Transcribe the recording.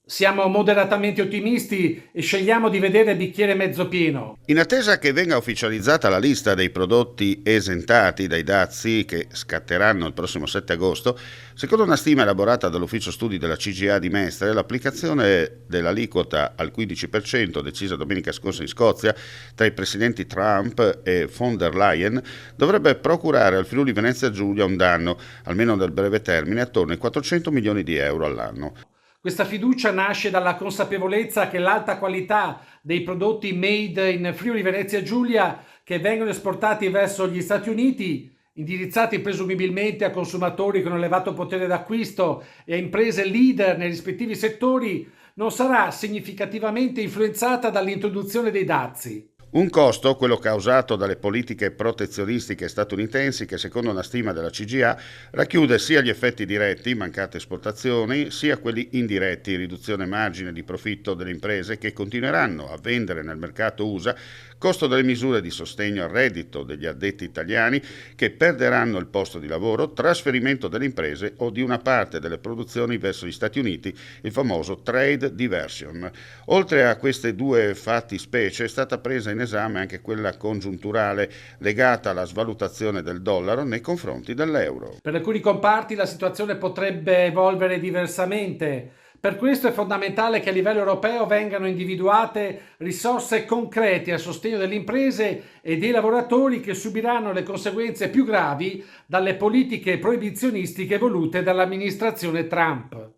Siamo moderatamente ottimisti e scegliamo di vedere il bicchiere mezzo pieno. In attesa che venga ufficializzata la lista dei prodotti esentati dai dazi che scatteranno il prossimo 7 agosto, secondo una stima elaborata dall'ufficio studi della CGA di Mestre, l'applicazione dell'aliquota al 15% decisa domenica scorsa in Scozia tra i presidenti Trump e von der Leyen dovrebbe procurare al Friuli Venezia Giulia un danno, almeno nel breve termine, attorno ai 400 milioni di euro all'anno. Questa fiducia nasce dalla consapevolezza che l'alta qualità dei prodotti made in Friuli Venezia Giulia che vengono esportati verso gli Stati Uniti, indirizzati presumibilmente a consumatori con elevato potere d'acquisto e a imprese leader nei rispettivi settori, non sarà significativamente influenzata dall'introduzione dei dazi. Un costo, quello causato dalle politiche protezionistiche statunitensi che secondo una stima della CGA racchiude sia gli effetti diretti, mancate esportazioni, sia quelli indiretti, riduzione margine di profitto delle imprese che continueranno a vendere nel mercato USA, costo delle misure di sostegno al reddito degli addetti italiani che perderanno il posto di lavoro, trasferimento delle imprese o di una parte delle produzioni verso gli Stati Uniti, il famoso trade diversion. Oltre a queste due fattispecie è stata presa in esame anche quella congiunturale legata alla svalutazione del dollaro nei confronti dell'euro. Per alcuni comparti la situazione potrebbe evolvere diversamente. Per questo è fondamentale che a livello europeo vengano individuate risorse concrete a sostegno delle imprese e dei lavoratori che subiranno le conseguenze più gravi dalle politiche proibizionistiche volute dall'amministrazione Trump.